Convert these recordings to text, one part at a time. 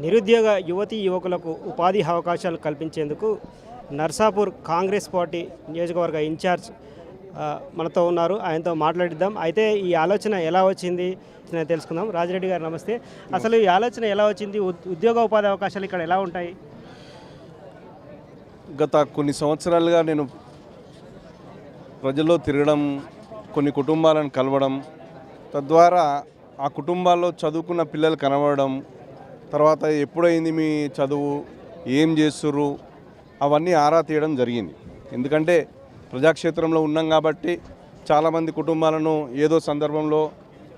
నిరుద్యోగ యువతీ యువకులకు ఉపాధి అవకాశాలు కల్పించేందుకు నర్సాపూర్ కాంగ్రెస్ పార్టీ నియోజకవర్గ ఇన్ఛార్జ్ మనతో ఉన్నారు. ఆయనతో మాట్లాడిద్దాం. అయితే ఈ ఆలోచన ఎలా వచ్చింది తెలుసుకుందాం. రాజిరెడ్డి గారు నమస్తే. అసలు ఈ ఆలోచన ఎలా వచ్చింది? ఉద్యోగ ఉపాధి అవకాశాలు ఇక్కడ ఎలా ఉంటాయి? గత కొన్ని సంవత్సరాలుగా నేను ప్రజల్లో తిరగడం, కొన్ని కుటుంబాలను కలవడం, తద్వారా ఆ కుటుంబాల్లో చదువుకున్న పిల్లలు కనబడడం, తర్వాత ఎప్పుడైంది మీ చదువు, ఏం చేస్తుర్రు, అవన్నీ ఆరా తీయడం జరిగింది. ఎందుకంటే ప్రజాక్షేత్రంలో ఉన్నాం కాబట్టి చాలామంది కుటుంబాలను ఏదో సందర్భంలో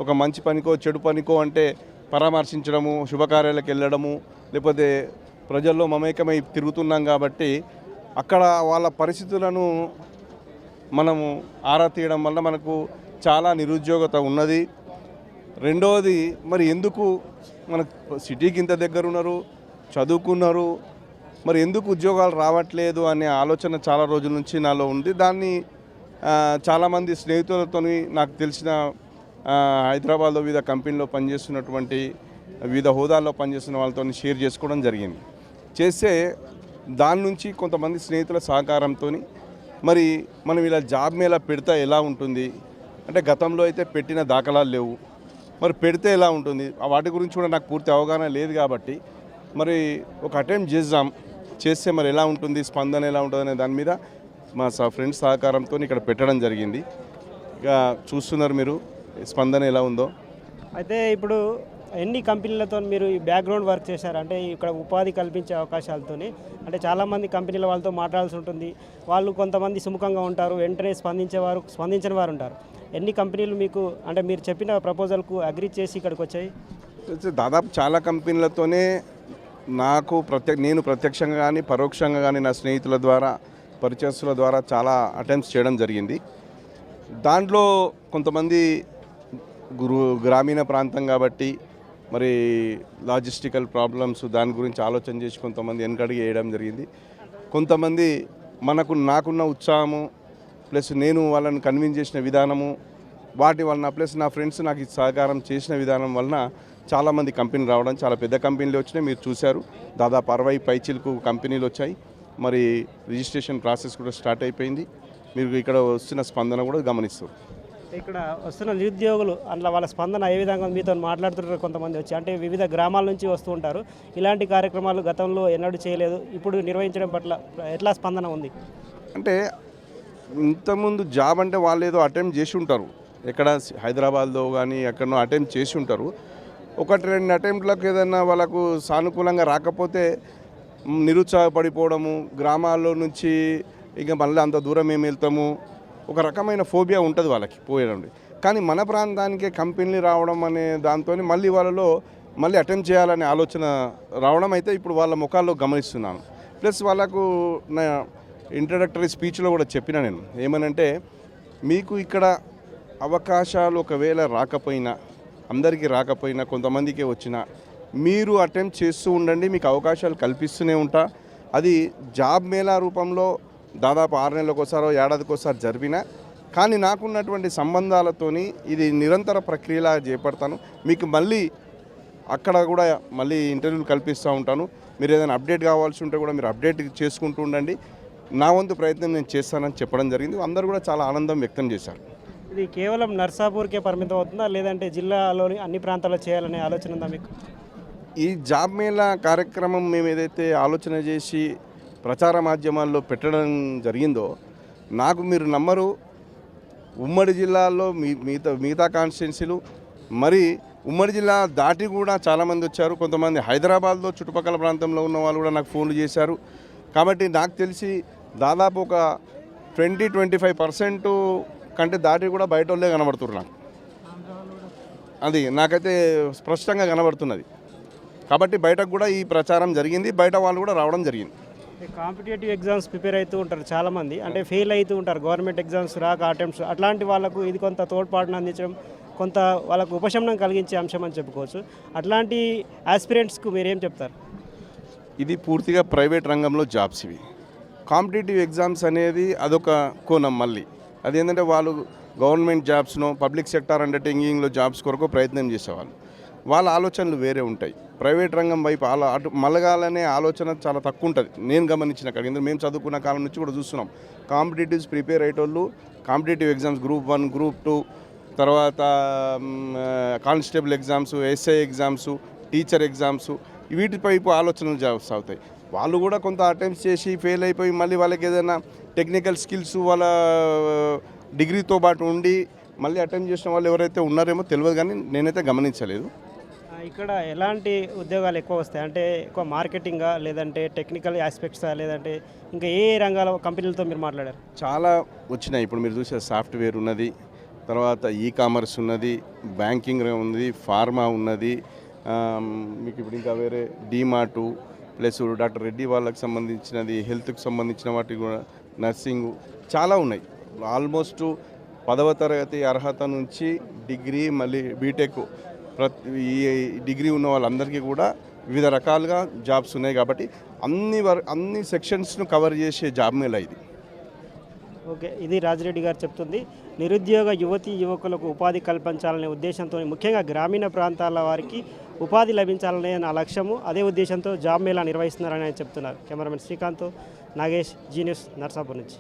ఒక మంచి పనికో చెడు పనికో అంటే పరామర్శించడము, శుభకార్యాలకు వెళ్ళడము, లేకపోతే ప్రజల్లో మమేకమై తిరుగుతున్నాం కాబట్టి అక్కడ వాళ్ళ పరిస్థితులను మనము ఆరా తీయడం వల్ల మనకు చాలా నిరుద్యోగత ఉన్నది. రెండవది, మరి ఎందుకు మనకు సిటీకి ఇంత దగ్గర ఉన్నారు, చదువుకున్నారు, మరి ఎందుకు ఉద్యోగాలు రావట్లేదు అనే ఆలోచన చాలా రోజుల నుంచి నాలో ఉంది. దాన్ని చాలామంది స్నేహితులతో, నాకు తెలిసిన హైదరాబాద్లో వివిధ కంపెనీలో పనిచేస్తున్నటువంటి వివిధ హోదాల్లో పనిచేస్తున్న వాళ్ళతో షేర్ చేసుకోవడం జరిగింది. చేస్తే దాని నుంచి కొంతమంది స్నేహితుల సహకారంతో మరి మనం ఇలా జాబ్ మేళా పెడితే ఎలా ఉంటుంది అంటే, గతంలో అయితే పెట్టిన దాఖలాలు లేవు, మరి పెడితే ఎలా ఉంటుంది, వాటి గురించి కూడా నాకు పూర్తి అవగాహన లేదు. కాబట్టి మరి ఒక అటెంప్ట్ చేస్తే మరి ఎలా ఉంటుంది, స్పందన ఎలా ఉంటుంది అనే దాని మీద మా ఫ్రెండ్స్ సహకారంతో ఇక్కడ పెట్టడం జరిగింది. ఇక చూస్తున్నారు మీరు స్పందన ఎలా ఉందో. అయితే ఇప్పుడు ఎన్ని కంపెనీలతో మీరు ఈ బ్యాక్గ్రౌండ్ వర్క్ చేశారు? అంటే ఇక్కడ ఉపాధి కల్పించే అవకాశాలతో, అంటే చాలామంది కంపెనీల వాళ్ళతో మాట్లాడాల్సి ఉంటుంది. వాళ్ళు కొంతమంది సుముఖంగా ఉంటారు, వెంటనే స్పందించని వారు ఉంటారు. ఎన్ని కంపెనీలు మీకు, అంటే మీరు చెప్పిన ప్రపోజల్కు అగ్రీ చేసి ఇక్కడికి వచ్చాయి? దాదాపు చాలా కంపెనీలతోనే నాకు నేను ప్రత్యక్షంగా కానీ పరోక్షంగా కానీ నా స్నేహితుల ద్వారా, పరిచయస్తుల ద్వారా చాలా అటెంప్ట్స్ చేయడం జరిగింది. దాంట్లో కొంతమంది గ్రామీణ ప్రాంతం కాబట్టి మరి లాజిస్టికల్ ప్రాబ్లమ్స్ దాని గురించి ఆలోచన చేసి కొంతమంది వెనకడిగి వేయడం జరిగింది. కొంతమంది నాకున్న ఉత్సాహము ప్లస్ నేను వాళ్ళని కన్విన్స్ చేసిన విధానము, వాటి వలన ప్లస్ నా ఫ్రెండ్స్ నాకు సహకారం చేసిన విధానం వలన చాలామంది కంపెనీలు రావడం, చాలా పెద్ద కంపెనీలు వచ్చినాయి. మీరు చూశారు, దాదాపు 60 పైచిలకు కంపెనీలు వచ్చాయి. మరి రిజిస్ట్రేషన్ ప్రాసెస్ కూడా స్టార్ట్ అయిపోయింది. మీరు ఇక్కడ వస్తున్న స్పందన కూడా గమనిస్తారు. ఇక్కడ వస్తున్న నిరుద్యోగులు అందులో వాళ్ళ స్పందన ఏ విధంగా మీతో మాట్లాడుతుంటారు? కొంతమంది వచ్చి, అంటే వివిధ గ్రామాల నుంచి వస్తూ ఉంటారు. ఇలాంటి కార్యక్రమాలు గతంలో ఎన్నడూ చేయలేదు, ఇప్పుడు నిర్వహించడం పట్ల ఎట్లా స్పందన ఉంది? అంటే ఇంతకుముందు జాబ్ అంటే వాళ్ళు ఏదో అటెంప్ట్ చేసి ఉంటారు, ఎక్కడ హైదరాబాద్లో కానీ ఎక్కడనో అటెంప్ట్ చేసి ఉంటారు. 1-2 అటెంప్ట్లకు ఏదైనా వాళ్ళకు సానుకూలంగా రాకపోతే నిరుత్సాహపడిపోవడము, గ్రామాల్లో నుంచి ఇంకా మళ్ళీ అంత దూరం ఏమి వెళ్తాము, ఒక రకమైన ఫోబియా ఉంటుంది వాళ్ళకి పోయడం. కానీ మన ప్రాంతానికే కంపెనీలు రావడం అనే దాంతో మళ్ళీ వాళ్ళలో మళ్ళీ అటెంప్ట్ చేయాలనే ఆలోచన రావడం అయితే ఇప్పుడు వాళ్ళ ముఖాల్లో గమనిస్తున్నాను. ప్లస్ వాళ్ళకు నా ఇంట్రడక్టరీ స్పీచ్లో కూడా చెప్పిన నేను ఏమనంటే, మీకు ఇక్కడ అవకాశాలు ఒకవేళ రాకపోయినా, అందరికీ రాకపోయినా, కొంతమందికే వచ్చినా మీరు అటెంప్ట్ చేస్తూ ఉండండి, మీకు అవకాశాలు కల్పిస్తూనే ఉంటా. అది జాబ్ మేళా రూపంలో దాదాపు 6 నెలలకు ఒకసారో ఏడాదికి ఒకసారి జరిపినా, కానీ నాకున్నటువంటి సంబంధాలతోని ఇది నిరంతర ప్రక్రియలా చేపడతాను. మీకు మళ్ళీ అక్కడ కూడా మళ్ళీ ఇంటర్వ్యూలు కల్పిస్తూ ఉంటాను. మీరు ఏదైనా అప్డేట్ కావాల్సి ఉంటే కూడా మీరు అప్డేట్ చేసుకుంటూ ఉండండి. నా వంతు ప్రయత్నం నేను చేస్తానని చెప్పడం జరిగింది. అందరూ కూడా చాలా ఆనందం వ్యక్తం చేశారు. ఇది కేవలం నర్సాపూర్కే పరిమితం అవుతుందా, లేదంటే జిల్లాలోని అన్ని ప్రాంతాల్లో చేయాలనే ఆలోచన ఉందా మీకు? ఈ జాబ్ మేళా కార్యక్రమం మేము ఏదైతే ఆలోచన చేసి ప్రచార మాధ్యమాల్లో పెట్టడం జరిగిందో, నాకు మీరు నమ్మరు, ఉమ్మడి జిల్లాలో మిగతా కాన్స్టిట్యున్సీలు, మరి ఉమ్మడి జిల్లా దాటి కూడా చాలామంది వచ్చారు. కొంతమంది హైదరాబాద్లో చుట్టుపక్కల ప్రాంతంలో ఉన్న వాళ్ళు కూడా నాకు ఫోన్లు చేశారు. కాబట్టి నాకు తెలిసి దాదాపు ఒక 20-25% కంటే దాటి కూడా బయట వాళ్ళే కనబడుతున్నారు నాకు. అది నాకైతే స్పష్టంగా కనబడుతున్నది. కాబట్టి బయటకు కూడా ఈ ప్రచారం జరిగింది, బయట వాళ్ళు కూడా రావడం జరిగింది. కాంపిటేటివ్ ఎగ్జామ్స్ ప్రిపేర్ అవుతూ ఉంటారు చాలామంది, అంటే ఫెయిల్ అవుతూ ఉంటారు, గవర్నమెంట్ ఎగ్జామ్స్ రాక అటెంప్ట్స్, అట్లాంటి వాళ్ళకు ఇది కొంత తోడ్పాటును అందించడం, కొంత వాళ్ళకు ఉపశమనం కలిగించే అంశం అని చెప్పుకోవచ్చు. అట్లాంటి ఆస్పిరెంట్స్కు మీరేం చెప్తారు? ఇది పూర్తిగా ప్రైవేట్ రంగంలో జాబ్స్. ఇవి కాంపిటేటివ్ ఎగ్జామ్స్ అనేది అదొక కోణం. మళ్ళీ అదేంటంటే వాళ్ళు గవర్నమెంట్ జాబ్స్ను, పబ్లిక్ సెక్టార్ అండర్టేకింగ్లో జాబ్స్ కొరకు ప్రయత్నం చేసేవాళ్ళు. వాళ్ళ ఆలోచనలు వేరే ఉంటాయి. ప్రైవేట్ రంగం వైపు అటు మలగాలనే ఆలోచన చాలా తక్కువ ఉంటుంది నేను గమనించిన కాడికి. ఎందుకంటే మేము చదువుకున్న కాలం నుంచి కూడా చూస్తున్నాం. కాంపిటేటివ్స్ ప్రిపేర్ అయ్యేటోళ్ళు కాంపిటేటివ్ ఎగ్జామ్స్ గ్రూప్ 1 గ్రూప్ 2 తర్వాత constable exams, SI exams, teacher exams వీటిపైపు ఆలోచనలు సాగుతాయి. వాళ్ళు కూడా కొంత అటెంప్ట్స్ చేసి ఫెయిల్ అయిపోయి మళ్ళీ వాళ్ళకి ఏదైనా టెక్నికల్ స్కిల్స్ వాళ్ళ డిగ్రీతో పాటు ఉండి మళ్ళీ అటెంప్ట్ చేసిన వాళ్ళు ఎవరైతే ఉన్నారేమో తెలియదు, కానీ నేనైతే గమనించలేదు. ఇక్కడ ఎలాంటి ఉద్యోగాలు ఎక్కువ వస్తాయి అంటే ఎక్కువ మార్కెటింగా, లేదంటే టెక్నికల్ ఆస్పెక్ట్సా, లేదంటే ఇంకా ఏ రంగాల కంపెనీలతో మీరు మాట్లాడారు? చాలా వచ్చినాయి. ఇప్పుడు మీరు చూసే సాఫ్ట్వేర్ ఉన్నది, తర్వాత ఈ కామర్స్ ఉన్నది, బ్యాంకింగ్ ఉంది, ఫార్మా ఉన్నది, మీకు ఇప్పుడు ఇంకా వేరే డీమార్టు ప్లస్ డాక్టర్ రెడ్డి వాళ్ళకి సంబంధించినది, హెల్త్కి సంబంధించిన వాటికి కూడా నర్సింగ్ చాలా ఉన్నాయి. ఆల్మోస్ట్ 10వ తరగతి అర్హత నుంచి డిగ్రీ మళ్ళీ బీటెక్ ఈ డిగ్రీ ఉన్న వాళ్ళందరికీ కూడా వివిధ రకాలుగా జాబ్స్ ఉన్నాయి. కాబట్టి అన్ని సెక్షన్స్ను కవర్ చేసే జాబ్ మేళ ఇది. ఓకే, ఇది రాజిరెడ్డి గారు చెప్తుంది. నిరుద్యోగ యువతీ యువకులకు ఉపాధి కల్పించాలనే ఉద్దేశంతో, ముఖ్యంగా గ్రామీణ ప్రాంతాల వారికి ఉపాధి లభించాలనే నా లక్ష్యము, అదే ఉద్దేశంతో జాబ్ మేళా నిర్వహిస్తున్నారని ఆయన చెప్తున్నారు. కెమెరామెన్ శ్రీకాంత్, నాగేష్, జీ న్యూస్, నర్సాపూర్ నుంచి.